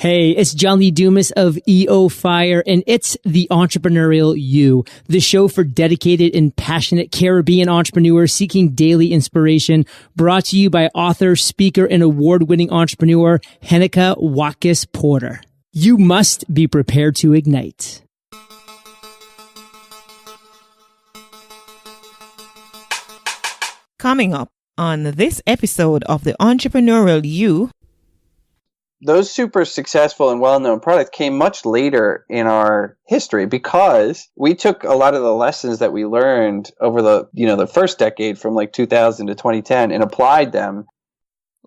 Hey, it's John Lee Dumas of EO Fire, and it's the Entrepreneurial You, the show for dedicated and passionate Caribbean entrepreneurs seeking daily inspiration, brought to you by author, speaker, and award-winning entrepreneur Heneka Watkis-Porter. You must be prepared to ignite. Coming up on this episode of the Entrepreneurial You, those super successful and well-known products came much later in our history because we took a lot of the lessons that we learned over the first decade from like 2000 to 2010 and applied them.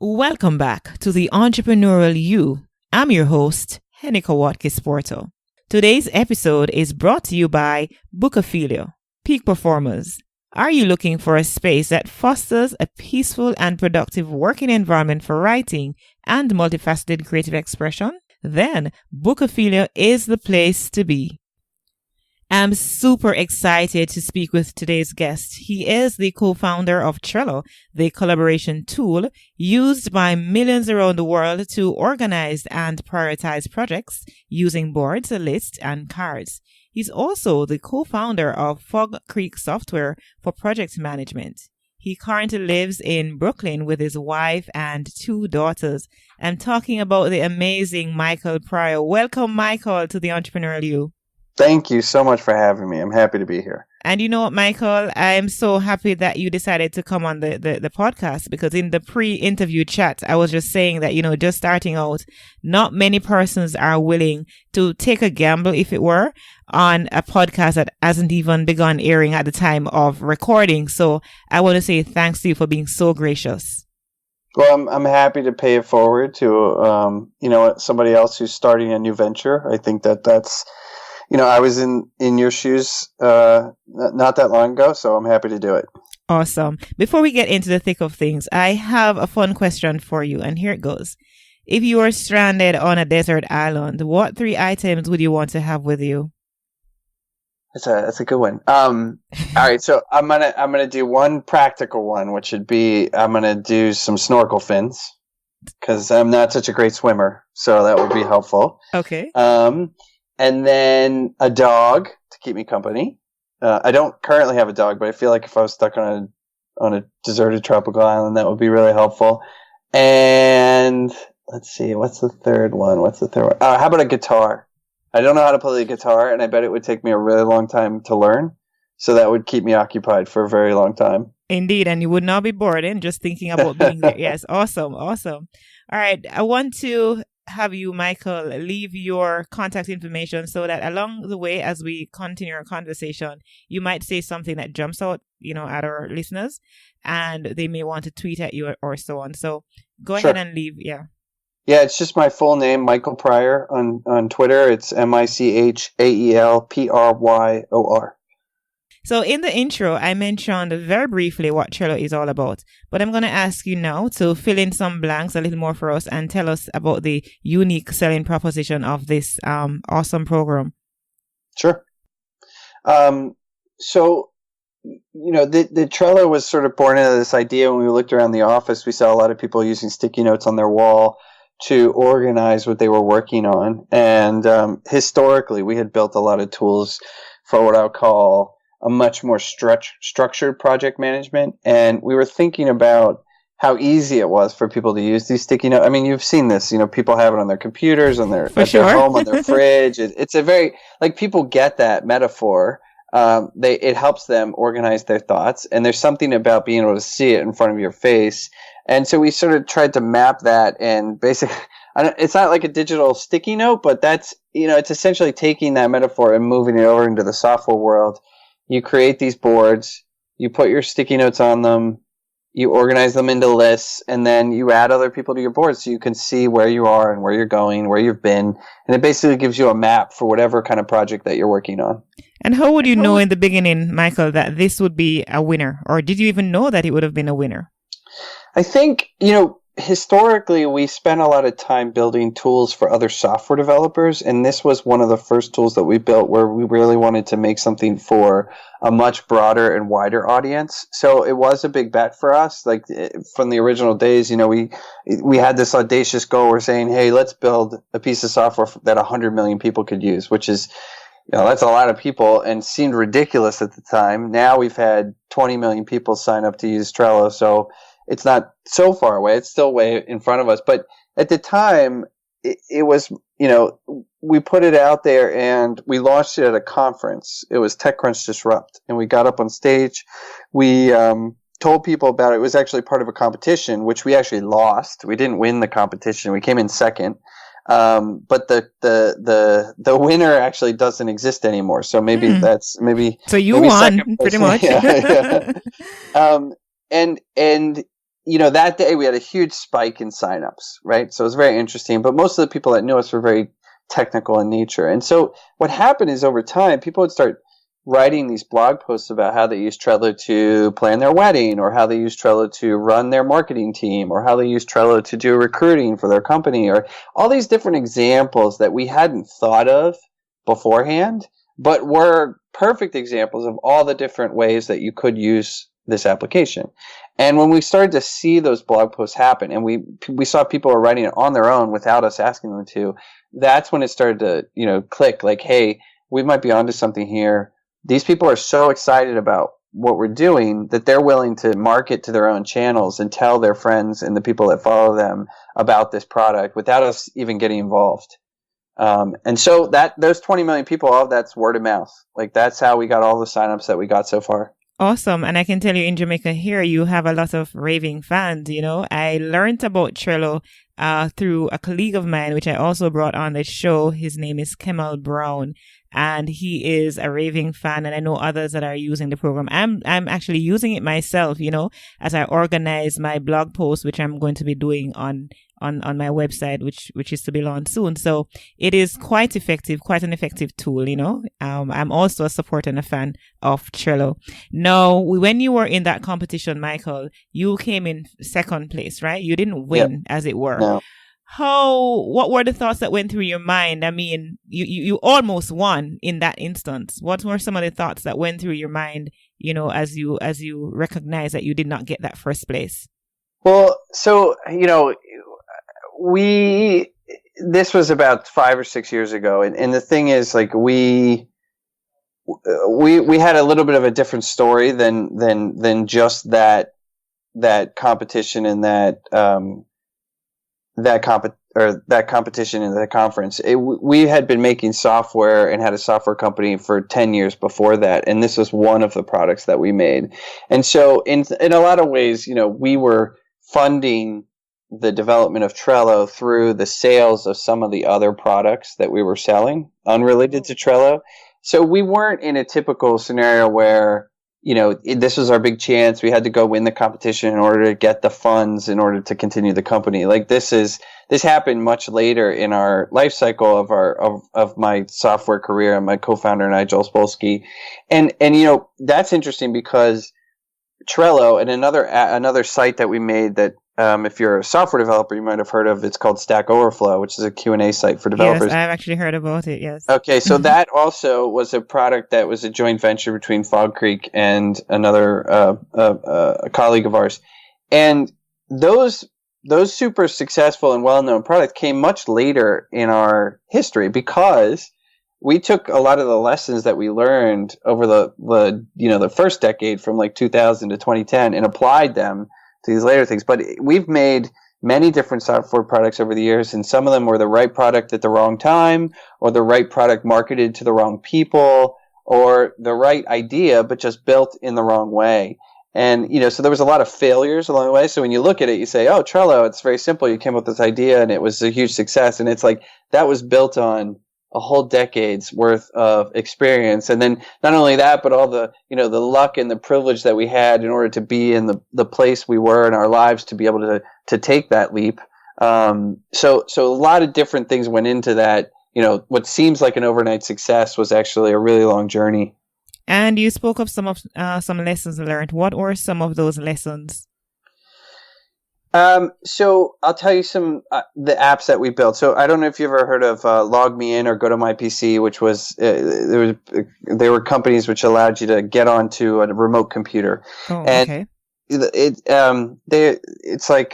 Welcome back to the Entrepreneurial You. I'm your host, Heneka Watkis-Porter. Today's episode is brought to you by Bookophilia, Peak Performers. Are you looking for a space that fosters a peaceful and productive working environment for writing and multifaceted creative expression? Then Bookophilia is the place to be. I'm super excited to speak with today's guest. He is the co-founder of Trello, the collaboration tool used by millions around the world to organize and prioritize projects using boards, lists, and cards. He's also the co-founder of Fog Creek Software for project management. He currently lives in Brooklyn with his wife and 2 daughters. I'm talking about the amazing Michael Pryor. Welcome, Michael, to the Entrepreneurial You. Thank you so much for having me. I'm happy to be here. And you know what, Michael, I'm so happy that you decided to come on the podcast, because in the pre-interview chat, I was just saying that, just starting out, not many persons are willing to take a gamble, if it were, on a podcast that hasn't even begun airing at the time of recording. So I want to say thanks to you for being so gracious. Well, I'm happy to pay it forward to, somebody else who's starting a new venture. I think that's... I was in your shoes not that long ago, so I'm happy to do it. Awesome. Before we get into the thick of things, I have a fun question for you, and here it goes. If you were stranded on a desert island, what 3 items would you want to have with you? That's a good one. All right, so I'm gonna do one practical one, which would be I'm gonna do some snorkel fins because I'm not such a great swimmer, so that would be helpful. Okay. And then a dog to keep me company. I don't currently have a dog, but I feel like if I was stuck on a deserted tropical island, that would be really helpful. And let's see, what's the third one? How about a guitar? I don't know how to play the guitar, and I bet it would take me a really long time to learn. So that would keep me occupied for a very long time. Indeed, and you would not be bored in just thinking about being there. Yes, awesome. All right, I want to have you, Michael, leave your contact information so that along the way, as we continue our conversation, you might say something that jumps out, at our listeners, and they may want to tweet at you or so on. So go ahead and leave. Yeah, it's just my full name, Michael Pryor, on Twitter. It's MichaelPryor. So in the intro, I mentioned very briefly what Trello is all about, but I'm going to ask you now to fill in some blanks a little more for us and tell us about the unique selling proposition of this awesome program. Sure. So, the Trello was sort of born out of this idea. When we looked around the office, we saw a lot of people using sticky notes on their wall to organize what they were working on. And historically, we had built a lot of tools for what I would call a much more structured project management. And we were thinking about how easy it was for people to use these sticky notes. I mean, you've seen this, people have it on their computers, their home, on their fridge. It's a very, people get that metaphor. It helps them organize their thoughts. And there's something about being able to see it in front of your face. And so we sort of tried to map that, and basically, it's not like a digital sticky note, but that's, it's essentially taking that metaphor and moving it over into the software world. You create these boards, you put your sticky notes on them, you organize them into lists, and then you add other people to your board so you can see where you are and where you're going, where you've been. And it basically gives you a map for whatever kind of project that you're working on. And how would you know in the beginning, Michael, that this would be a winner? Or did you even know that it would have been a winner? I think, historically, we spent a lot of time building tools for other software developers, and this was one of the first tools that we built where we really wanted to make something for a much broader and wider audience. So it was a big bet for us. Like from the original days, we had this audacious goal. We're saying, hey, let's build a piece of software that 100 million people could use, which is, that's a lot of people and seemed ridiculous at the time. Now we've had 20 million people sign up to use Trello, so it's not so far away. It's still way in front of us. But at the time, it was, we put it out there and we launched it at a conference. It was TechCrunch Disrupt. And we got up on stage. We told people about it. It was actually part of a competition, which we actually lost. We didn't win the competition. We came in second. But the winner actually doesn't exist anymore. So maybe So you won pretty much. Yeah. And that day we had a huge spike in signups, right? So it was very interesting. But most of the people that knew us were very technical in nature. And so what happened is over time, people would start writing these blog posts about how they use Trello to plan their wedding, or how they use Trello to run their marketing team, or how they use Trello to do recruiting for their company, or all these different examples that we hadn't thought of beforehand, but were perfect examples of all the different ways that you could use this application. And when we started to see those blog posts happen, and we saw people were writing it on their own without us asking them to, that's when it started to, click, like, hey, we might be onto something here. These people are so excited about what we're doing that they're willing to market to their own channels and tell their friends and the people that follow them about this product without us even getting involved. And so those 20 million people, all of that's word of mouth. Like, that's how we got all the signups that we got so far. Awesome. And I can tell you in Jamaica here, you have a lot of raving fans. I learned about Trello through a colleague of mine, which I also brought on the show. His name is Kemal Brown, and he is a raving fan. And I know others that are using the program. I'm actually using it myself, as I organize my blog post, which I'm going to be doing on my website, which is to be launched soon. So it is quite an effective tool, I'm also a supporter and a fan of Trello. Now, when you were in that competition, Michael, you came in second place, right? You didn't win, as it were. No. What were the thoughts that went through your mind? I mean, you almost won in that instance. What were some of the thoughts that went through your mind, as you recognize that you did not get that first place? Well, so, this was about 5 or 6 years ago. And the thing is, like, we had a little bit of a different story than just that competition and that competition in the conference. We had been making software and had a software company for 10 years before that. And this was one of the products that we made. And so in a lot of ways, we were funding the development of Trello through the sales of some of the other products that we were selling unrelated to Trello. So we weren't in a typical scenario where, this was our big chance. We had to go win the competition in order to get the funds in order to continue the company. Like, this happened much later in our life cycle of my software career, and my co-founder and I, Joel Spolsky. And that's interesting because Trello and another site that we made that, if you're a software developer, you might have heard of. It's called Stack Overflow, which is a Q&A site for developers. Yes, I've actually heard about it, yes. Okay, so that also was a product that was a joint venture between Fog Creek and another a colleague of ours. And those super successful and well-known products came much later in our history because we took a lot of the lessons that we learned over the first decade from like 2000 to 2010 and applied them to these later things. But we've made many different software products over the years, and some of them were the right product at the wrong time, or the right product marketed to the wrong people, or the right idea but just built in the wrong way. And so there was a lot of failures along the way. So when you look at it, you say, oh, Trello, it's very simple. You came up with this idea and it was a huge success. And it's like that was built on a whole decade's worth of experience. And then not only that, but all the, the luck and the privilege that we had in order to be in the place we were in our lives to be able to take that leap. So a lot of different things went into that. What seems like an overnight success was actually a really long journey. And you spoke of some lessons learned. What were some of those lessons? So I'll tell you some the apps that we built. So I don't know if you've ever heard of Log Me In or Go to My PC, which was there were companies which allowed you to get onto a remote computer, Oh, and okay. it's like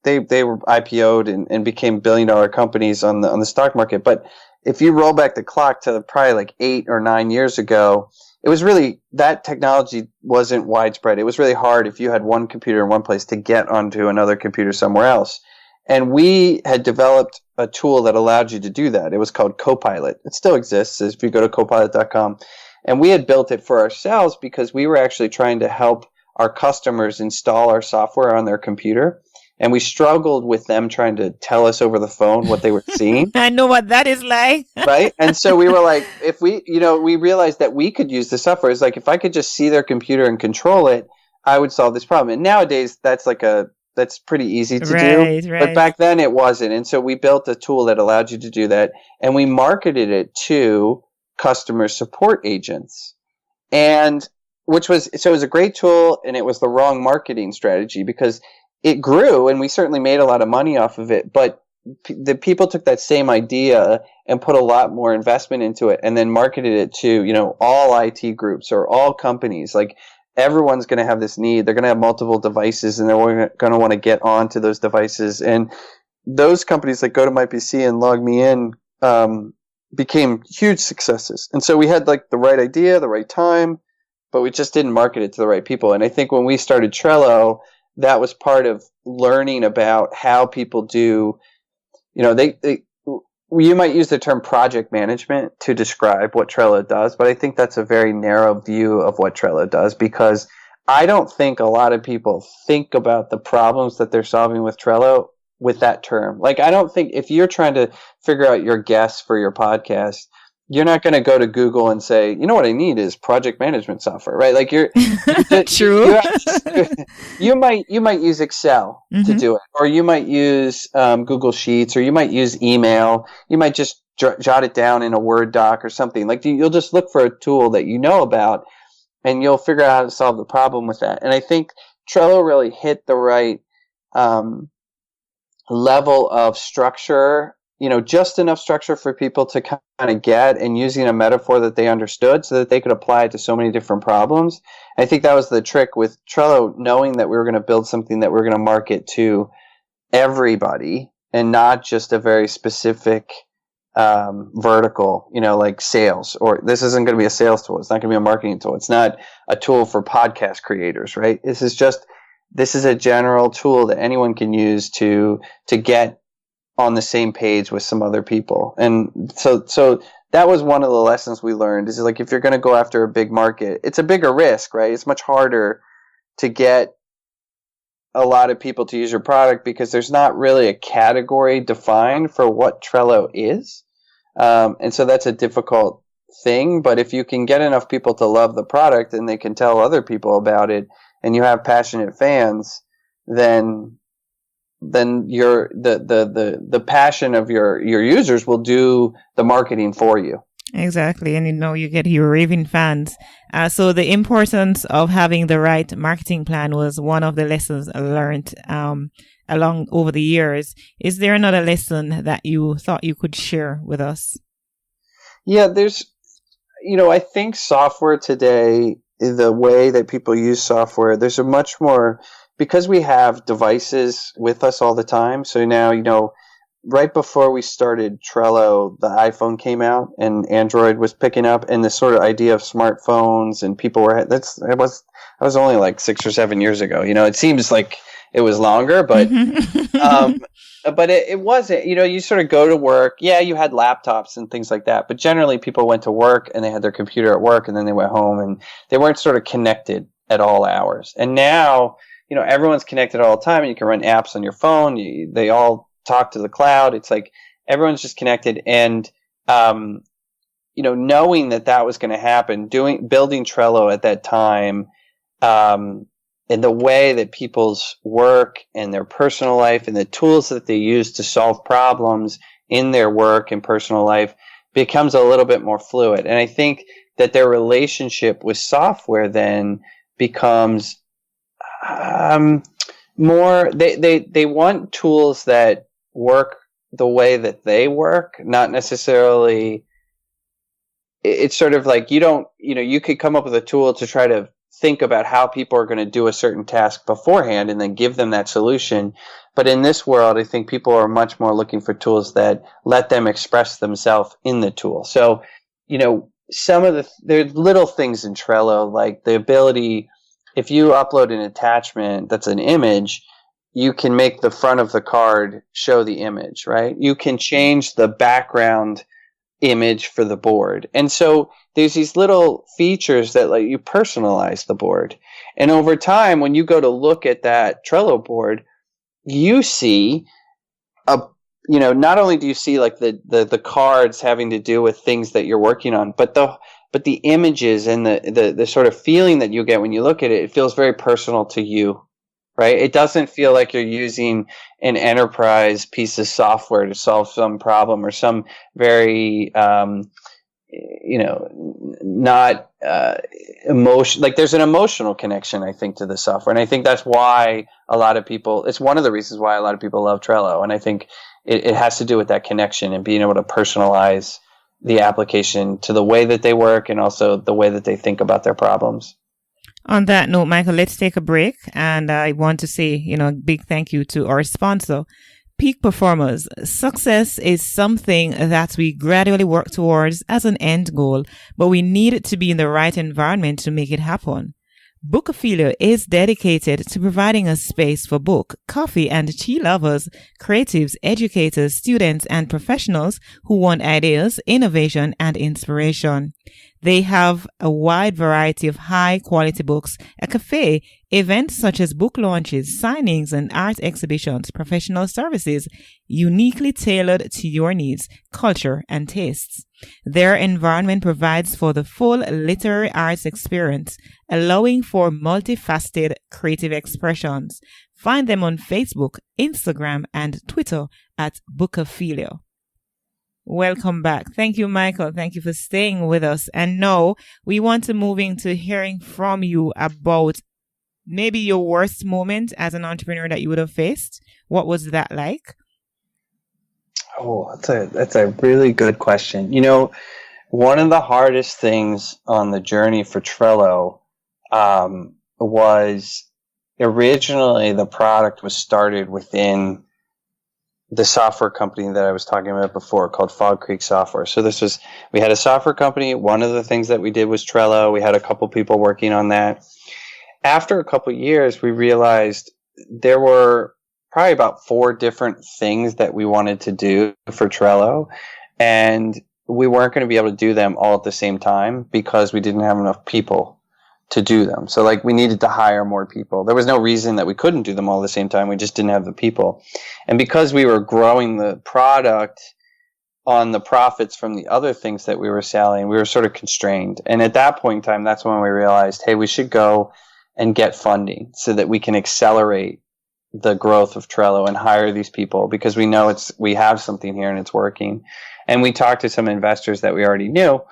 they were IPO'd and became $1 billion companies on the stock market. But if you roll back the clock to probably like 8 or 9 years ago, it was really, that technology wasn't widespread. It was really hard if you had one computer in one place to get onto another computer somewhere else. And we had developed a tool that allowed you to do that. It was called Copilot. It still exists if you go to copilot.com. And we had built it for ourselves because we were actually trying to help our customers install our software on their computer. And we struggled with them trying to tell us over the phone what they were seeing. I know what that is like. Right. And so we were like, if we, we realized that we could use the software. It's like, if I could just see their computer and control it, I would solve this problem. And nowadays that's pretty easy to do. Right. But back then it wasn't. And so we built a tool that allowed you to do that. And we marketed it to customer support agents. And it was a great tool, and it was the wrong marketing strategy because it grew and we certainly made a lot of money off of it. But the people took that same idea and put a lot more investment into it and then marketed it to, all IT groups or all companies. Like, everyone's going to have this need. They're going to have multiple devices and they're going to want to get onto those devices. And those companies like Go to My PC and Log Me In became huge successes. And so we had like the right idea, the right time, but we just didn't market it to the right people. And I think when we started Trello, that was part of learning about how people do, you might use the term project management to describe what Trello does, but I think that's a very narrow view of what Trello does, because I don't think a lot of people think about the problems that they're solving with Trello with that term. Like, I don't think if you're trying to figure out your guests for your podcast, you're not going to go to Google and say, what I need is project management software, right? Like, you're True. you might use Excel to do it, or you might use Google Sheets, or you might use email. You might just jot it down in a Word doc or something. Like, you'll just look for a tool that you know about, and you'll figure out how to solve the problem with that. And I think Trello really hit the right level of structure, just enough structure for people to kind of get, and using a metaphor that they understood so that they could apply it to so many different problems. I think that was the trick with Trello, knowing that we were going to build something that we're going to market to everybody and not just a very specific vertical, like sales, or this isn't going to be a sales tool. It's not going to be a marketing tool. It's not a tool for podcast creators, right? This is a general tool that anyone can use to get on the same page with some other people. And so that was one of the lessons we learned, is like, if you're going to go after a big market, it's a bigger risk, right? It's much harder to get a lot of people to use your product because there's not really a category defined for what Trello is. And so that's a difficult thing. But if you can get enough people to love the product and they can tell other people about it, and you have passionate fans, then the passion of your users will do the marketing for you. Exactly. And you get your raving fans. So the importance of having the right marketing plan was one of the lessons I learned along over the years. Is there another lesson that you thought you could share with us? Yeah, there's, I think software today, the way that people use software, there's a much more, because we have devices with us all the time. So now, right before we started Trello, the iPhone came out and Android was picking up, and this sort of idea of smartphones, and people were, that was only like 6 or 7 years ago. It seems like it was longer, but, but it wasn't, you sort of go to work. Yeah, you had laptops and things like that, but generally people went to work and they had their computer at work, and then they went home, and they weren't sort of connected at all hours. And now, everyone's connected all the time, and you can run apps on your phone. They all talk to the cloud. It's like everyone's just connected. And, knowing that was going to happen, building Trello at that time, in the way that people's work and their personal life and the tools that they use to solve problems in their work and personal life becomes a little bit more fluid. And I think that their relationship with software then becomes more, they want tools that work the way that they work, not necessarily. It's sort of like you could come up with a tool to try to think about how people are going to do a certain task beforehand and then give them that solution. But in this world, I think people are much more looking for tools that let them express themselves in the tool. So, there's little things in Trello, like the ability, if you upload an attachment that's an image, you can make the front of the card show the image, right? You can change the background image for the board. And so there's these little features that let you personalize the board. And over time, when you go to look at that Trello board, you see not only do you see like the cards having to do with things that you're working on, but the images and the sort of feeling that you get when you look at it, it feels very personal to you. Right? It doesn't feel like you're using an enterprise piece of software to solve some problem or some very, not emotion. Like there's an emotional connection, I think, to the software, and I think that's why it's one of the reasons why a lot of people love Trello, and I think it has to do with that connection and being able to personalize the application to the way that they work and also the way that they think about their problems. On that note, Michael, let's take a break. And I want to say, a big thank you to our sponsor, Peak Performers. Success is something that we gradually work towards as an end goal, but we need it to be in the right environment to make it happen. Bookophilia is dedicated to providing a space for book, coffee, and tea lovers, creatives, educators, students, and professionals who want ideas, innovation, and inspiration. They have a wide variety of high-quality books, a cafe, events such as book launches, signings, and art exhibitions, professional services, uniquely tailored to your needs, culture, and tastes. Their environment provides for the full literary arts experience, allowing for multifaceted creative expressions. Find them on Facebook, Instagram, and Twitter at Bookophilia. Welcome back. Thank you, Michael. Thank you for staying with us. And now we want to move into hearing from you about maybe your worst moment as an entrepreneur that you would have faced. What was that like? Oh, that's a really good question. One of the hardest things on the journey for Trello was originally the product was started within the software company that I was talking about before called Fog Creek Software. So we had a software company. One of the things that we did was Trello. We had a couple people working on that. After a couple of years, we realized there were probably about 4 different things that we wanted to do for Trello. And we weren't going to be able to do them all at the same time because we didn't have enough people to do them. So we needed to hire more people. There was no reason that we couldn't do them all at the same time. We just didn't have the people. And because we were growing the product on the profits from the other things that we were selling, we were sort of constrained. And at that point in time, that's when we realized, hey, we should go and get funding so that we can accelerate the growth of Trello and hire these people because we know we have something here and it's working. And we talked to some investors that we already knew.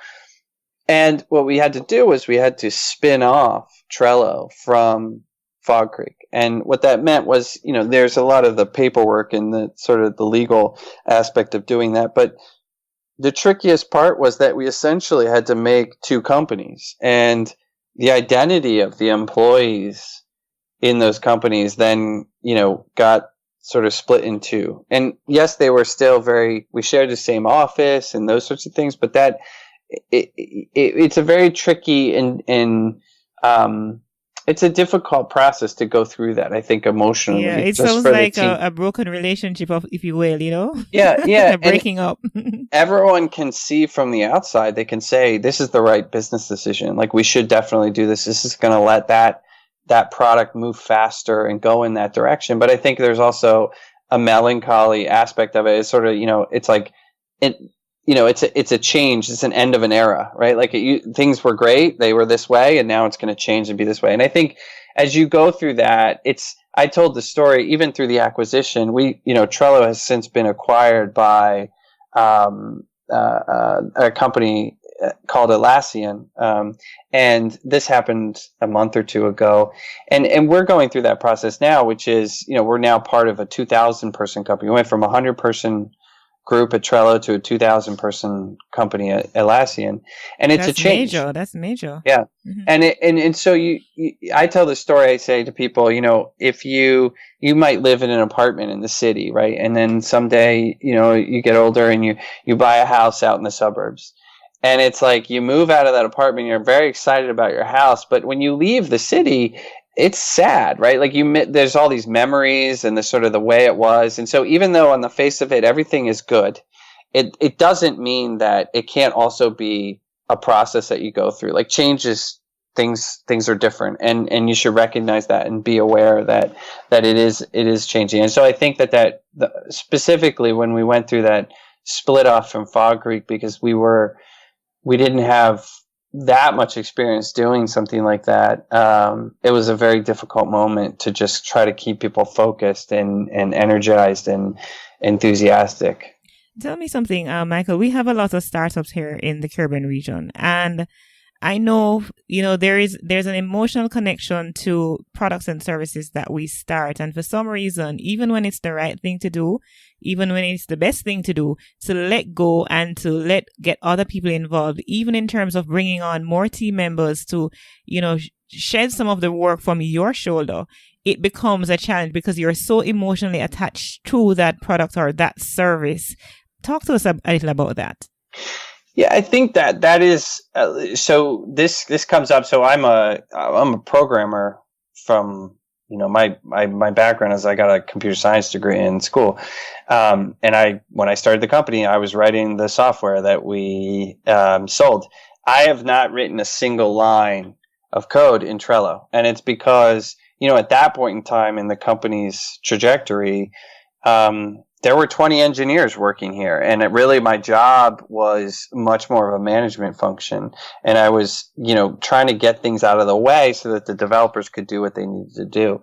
And what we had to do was we had to spin off Trello from Fog Creek. And what that meant was, there's a lot of the paperwork and the sort of the legal aspect of doing that. But the trickiest part was that we essentially had to make 2 companies. And the identity of the employees in those companies then, got sort of split in 2. And yes, they were still we shared the same office and those sorts of things, but that it's a very tricky and it's a difficult process to go through that, I think, emotionally. Yeah, it sounds like a broken relationship, if you will, Yeah. Breaking up. Everyone can see from the outside, they can say, this is the right business decision. We should definitely do this. This is going to let that product move faster and go in that direction. But I think there's also a melancholy aspect of it. It's sort of, it's like it's a change. It's an end of an era, right? Things were great. They were this way, and now it's going to change and be this way. And I think as you go through that, I told the story, even through the acquisition, Trello has since been acquired by a company called Atlassian. And this happened a month or two ago. And we're going through that process now, which is, we're now part of a 2,000 person company. We went from a 100 person group at Trello to a 2,000 person company at Atlassian. And it's a change. That's major. Yeah. Mm-hmm. And so I tell the story, I say to people, if you might live in an apartment in the city, right? And then someday, you get older and you buy a house out in the suburbs. And it's like you move out of that apartment, you're very excited about your house, but when you leave the city, it's sad, right? Like there's all these memories and the sort of the way it was. And so even though on the face of it, everything is good, it doesn't mean that it can't also be a process that you go through. Like changes, things are different, and you should recognize that and be aware that it is changing. And so I think that specifically when we went through that split off from Fog Creek, because we didn't have that much experience doing something like that, it was a very difficult moment to just try to keep people focused and energized and enthusiastic. Tell me something, Michael. We have a lot of startups here in the Caribbean region, and I know, there's an emotional connection to products and services that we start. And for some reason, even when it's the right thing to do, even when it's the best thing to do, to let go and to get other people involved, even in terms of bringing on more team members to, shed some of the work from your shoulder, it becomes a challenge because you're so emotionally attached to that product or that service. Talk to us a little about that. Yeah, I think that is so. This comes up. So I'm a programmer from my background is I got a computer science degree in school, and when I started the company, I was writing the software that we sold. I have not written a single line of code in Trello, and it's because at that point in time in the company's trajectory, there were 20 engineers working here, and really my job was much more of a management function. And I was, trying to get things out of the way so that the developers could do what they needed to do.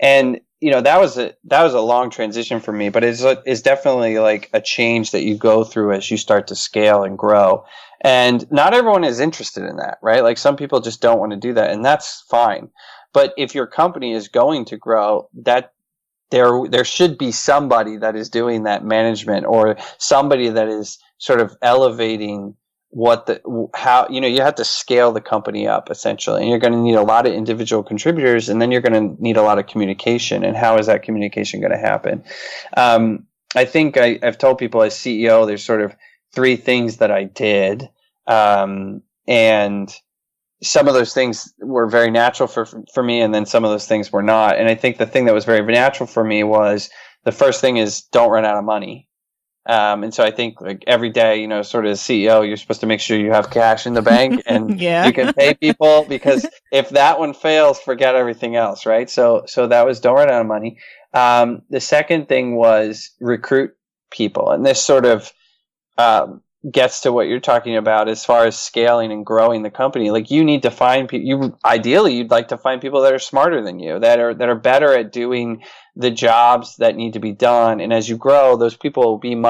And, that was a long transition for me, but it's definitely like a change that you go through as you start to scale and grow. And not everyone is interested in that, right? Like some people just don't want to do that, and that's fine. But if your company is going to grow, that there should be somebody that is doing that management, or somebody that is sort of elevating how you have to scale the company up essentially, and you're going to need a lot of individual contributors, and then you're going to need a lot of communication. And how is that communication going to happen? I think I've told people as CEO, there's sort of 3 things that I did, and some of those things were very natural for me, and then some of those things were not. And I think the thing that was very natural for me was the first thing is don't run out of money. And so I think like every day, sort of as CEO, you're supposed to make sure you have cash in the bank and you can pay people, because if that one fails, forget everything else, right? So that was don't run out of money. The second thing was recruit people, and this sort of gets to what you're talking about as far as scaling and growing the company. Like you need to find people. Ideally, you'd like to find people that are smarter than you, that are better at doing the jobs that need to be done. And as you grow, those people will be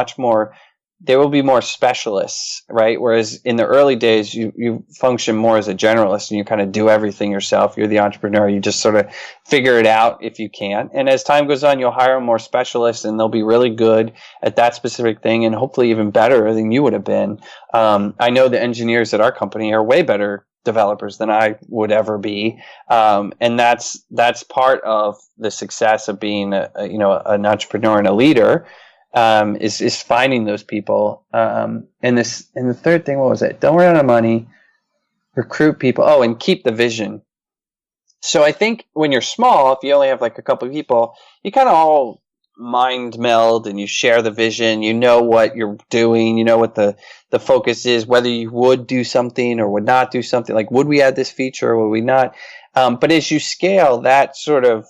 they will be more specialists, right? Whereas in the early days, you function more as a generalist and you kind of do everything yourself. You're the entrepreneur. You just sort of figure it out if you can. And as time goes on, you'll hire more specialists, and they'll be really good at that specific thing, and hopefully even better than you would have been. I know the engineers at our company are way better developers than I would ever be. And that's part of the success of being an entrepreneur and a leader. Is finding those people. And the third thing, what was it? Don't run out of money, recruit people. Oh, and keep the vision. So I think when you're small, if you only have like a couple of people, you kind of all mind meld and you share the vision. You know what you're doing. You know what the focus is, whether you would do something or would not do something. Like, would we add this feature or would we not? But as you scale, that sort of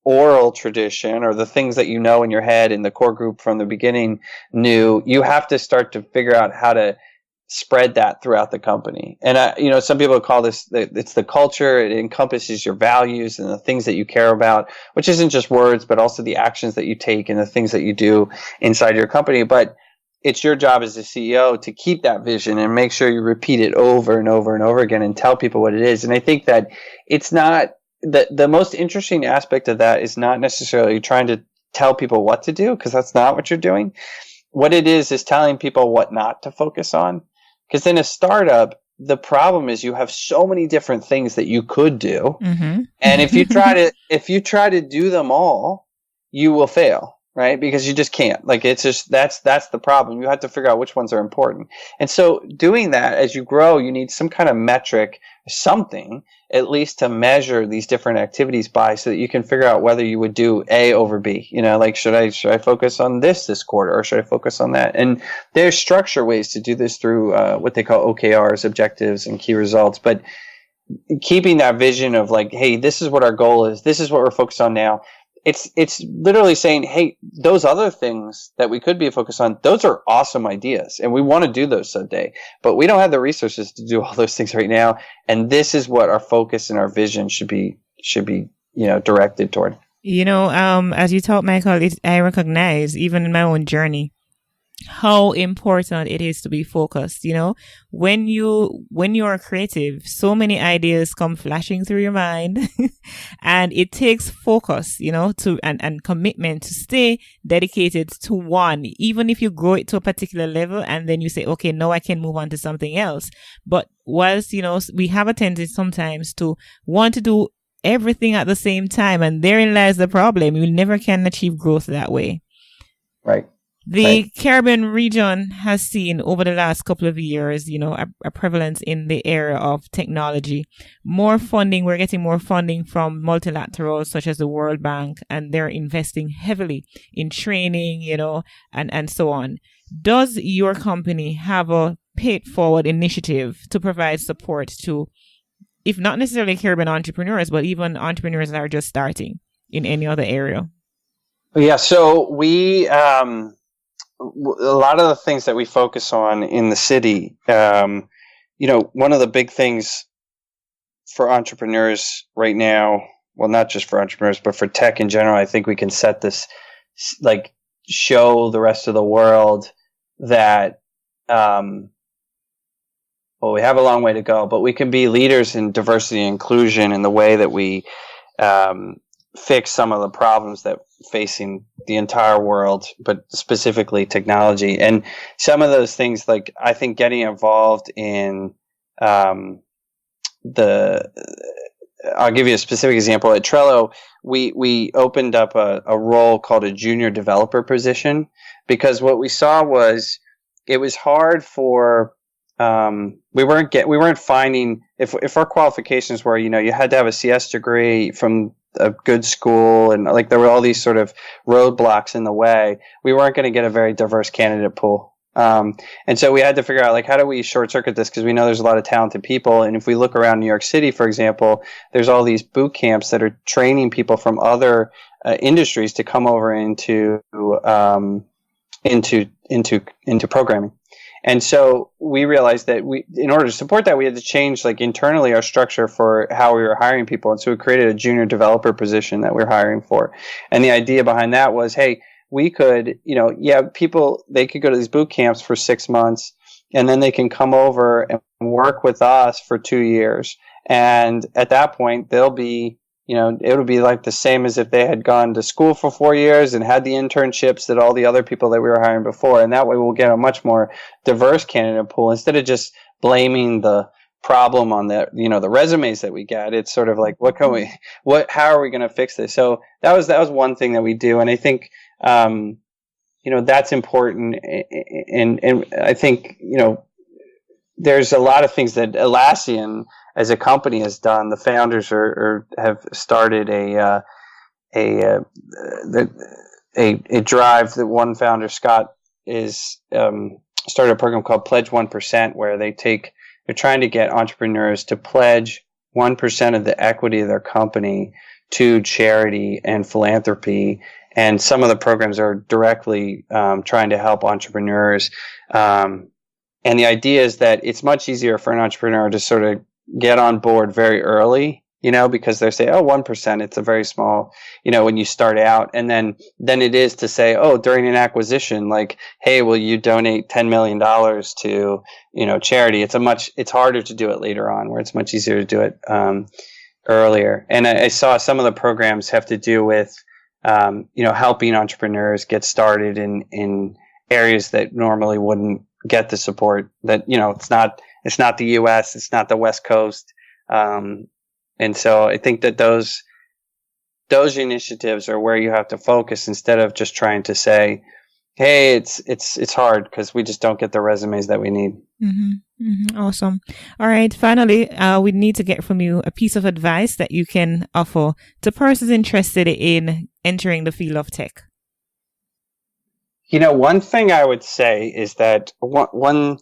oral tradition, or the things that you know in your head and the core group from the beginning knew, you have to start to figure out how to spread that throughout the company. And some people call this it's the culture. It encompasses your values and the things that you care about, which isn't just words, but also the actions that you take and the things that you do inside your company. But it's your job as a CEO to keep that vision and make sure you repeat it over and over and over again and tell people what it is. And I think that it's not the most interesting aspect of that is not necessarily trying to tell people what to do, because that's not what you're doing. What it is telling people what not to focus on. Because in a startup, the problem is you have so many different things that you could do. Mm-hmm. And if you try to do them all, you will fail. Right? Because you just can't. Like, it's just, that's the problem. You have to figure out which ones are important. And so doing that, as you grow, you need some kind of metric, something, at least to measure these different activities by, so that you can figure out whether you would do A over B. You know, like, should I focus on this quarter, or should I focus on that? And there's structure ways to do this through what they call OKRs, objectives and key results. But keeping that vision of like, hey, this is what our goal is. This is what we're focused on now. It's literally saying, hey, those other things that we could be focused on, those are awesome ideas, and we want to do those someday, but we don't have the resources to do all those things right now. And this is what our focus and our vision should be, directed toward. As you talk, Michael, I recognize, even in my own journey, how important it is to be focused. When you are creative, so many ideas come flashing through your mind and it takes focus, and commitment to stay dedicated to one, even if you grow it to a particular level and then you say, okay, now I can move on to something else. But whilst, we have a tendency sometimes to want to do everything at the same time, and therein lies the problem. You never can achieve growth that way. Right. The Caribbean region has seen over the last couple of years, a prevalence in the area of technology. More funding, we're getting more funding from multilaterals such as the World Bank, and they're investing heavily in training, and so on. Does your company have a paid forward initiative to provide support to, if not necessarily Caribbean entrepreneurs, but even entrepreneurs that are just starting in any other area? Yeah, so we... a lot of the things that we focus on in the city, one of the big things for entrepreneurs right now, well, not just for entrepreneurs, but for tech in general, I think we can set this, like, show the rest of the world that, we have a long way to go, but we can be leaders in diversity and inclusion in the way that we fix some of the problems that facing the entire world, but specifically technology. And some of those things, like, I think getting involved in I'll give you a specific example. At Trello, we opened up a role called a junior developer position, because what we saw was it was hard for we weren't finding, if our qualifications were, you had to have a CS degree from a good school, and like there were all these sort of roadblocks in the way, we weren't going to get a very diverse candidate pool. And so we had to figure out, like, how do we short circuit this? Because we know there's a lot of talented people. And if we look around New York City, for example, there's all these boot camps that are training people from other industries to come over into programming. And so we realized that in order to support that, we had to change, like, internally our structure for how we were hiring people. And so we created a junior developer position that we're hiring for. And the idea behind that was, hey, we could, people, they could go to these boot camps for 6 months, and then they can come over and work with us for 2 years. And at that point, they'll be, it would be like the same as if they had gone to school for 4 years and had the internships that all the other people that we were hiring before. And that way we'll get a much more diverse candidate pool, instead of just blaming the problem on the resumes that we get. It's sort of like, how are we going to fix this? So that was one thing that we do. And I think, that's important. And I think, there's a lot of things that Atlassian as a company has done. The founders have started a drive. That one founder, Scott, started a program called Pledge 1%, where they're trying to get entrepreneurs to pledge 1% of the equity of their company to charity and philanthropy. And some of the programs are directly trying to help entrepreneurs. And the idea is that it's much easier for an entrepreneur to sort of get on board very early because they say, 1%, it's a very small, when you start out. And then it is to say, during an acquisition, like, hey, will you donate $10 million to, charity? It's harder to do it later on, where it's much easier to do it earlier. And I saw some of the programs have to do with, helping entrepreneurs get started in areas that normally wouldn't get the support that, it's not the US, it's not the West Coast. And so I think that those initiatives are where you have to focus, instead of just trying to say, hey, it's hard because we just don't get the resumes that we need. Awesome. All right. Finally, we need to get from you a piece of advice that you can offer to persons interested in entering the field of tech. One thing I would say is that one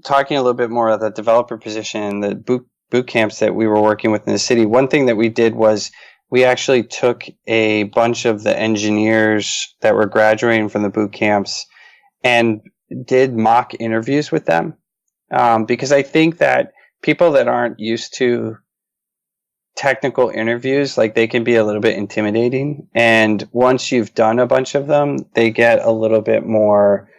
talking a little bit more of the developer position, the boot camps that we were working with in the city, one thing that we did was we actually took a bunch of the engineers that were graduating from the boot camps and did mock interviews with them. Because I think that people that aren't used to technical interviews, like, they can be a little bit intimidating. And once you've done a bunch of them, they get a little bit more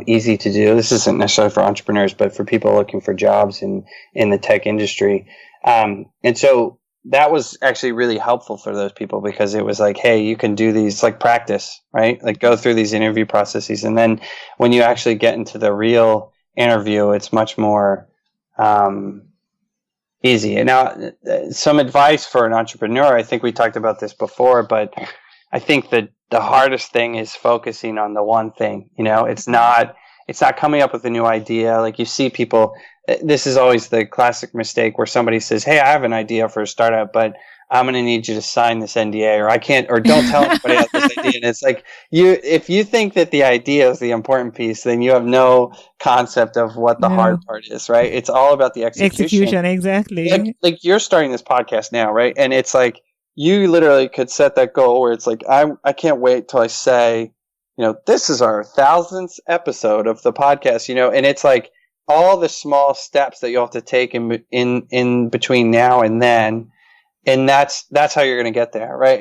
easy to do. This isn't necessarily for entrepreneurs, but for people looking for jobs in the tech industry. And so that was actually really helpful for those people, because it was like, hey, you can do these, like, practice, right? Like, go through these interview processes. And then when you actually get into the real interview, it's much more easy. And now, some advice for an entrepreneur, I think we talked about this before, but I think that the hardest thing is focusing on the one thing. It's not coming up with a new idea. Like, you see people, this is always the classic mistake where somebody says, hey, I have an idea for a startup, but I'm going to need you to sign this NDA, or I can't, or don't tell anybody else this idea. And it's like, if you think that the idea is the important piece, then you have no concept of what the hard part is, right? It's all about the execution. Exactly. Like you're starting this podcast now, right? And it's like, you literally could set that goal where it's like, I can't wait till I say, this is our 1000th episode of the podcast, and it's like all the small steps that you have to take in between now and then. And that's how you're going to get there, right?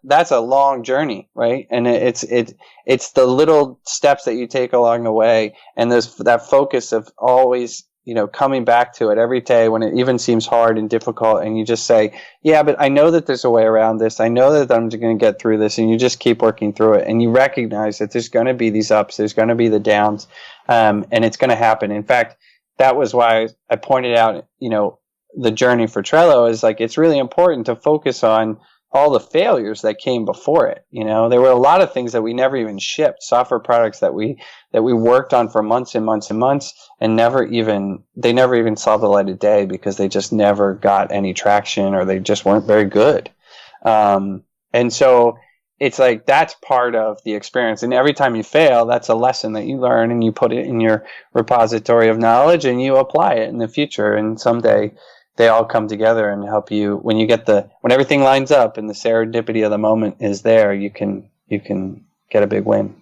That's a long journey, right? And it's the little steps that you take along the way. And there's that focus of always, coming back to it every day when it even seems hard and difficult. And you just say, yeah, but I know that there's a way around this. I know that I'm going to get through this. And you just keep working through it. And you recognize that there's going to be these ups, there's going to be the downs, and it's going to happen. In fact, that was why I pointed out, the journey for Trello is like, it's really important to focus on all the failures that came before it. There were a lot of things that we never even shipped, software products that we worked on for months and months and months, and they never even saw the light of day because they just never got any traction, or they just weren't very good. And so it's like, that's part of the experience. And every time you fail, that's a lesson that you learn, and you put it in your repository of knowledge, and you apply it in the future. And someday they all come together and help you when everything lines up and the serendipity of the moment is there, you can get a big win.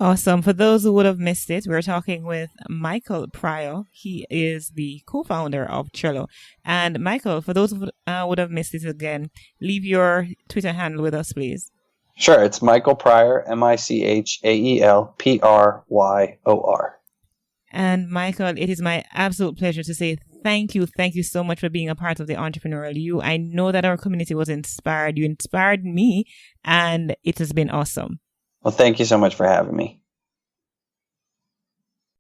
Awesome. For those who would have missed it, we're talking with Michael Pryor. He is the co-founder of Trello. And Michael, for those who would have missed it again, leave your Twitter handle with us, please. Sure. It's Michael Pryor, MichaelPryor. And Michael, it is my absolute pleasure to say thank you so much for being a part of the Entrepreneurial You. I know that our community was inspired. You inspired me, and it has been awesome. Well, thank you so much for having me.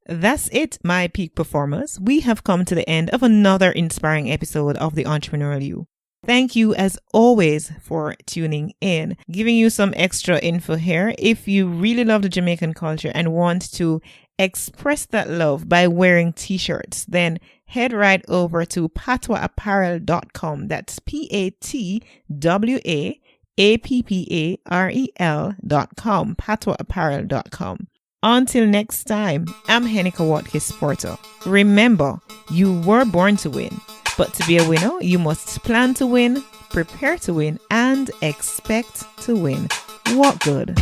That's it, my peak performers. We have come to the end of another inspiring episode of the Entrepreneurial You. Thank you, as always, for tuning in. Giving you some extra info here. If you really love the Jamaican culture and want to express that love by wearing t-shirts, then head right over to patwaapparel.com. That's patwaapparel.com. patwaapparel.com. Until next time, I'm Heneka Watkis-Porter. Remember, you were born to win, but to be a winner, you must plan to win, prepare to win, and expect to win. What good?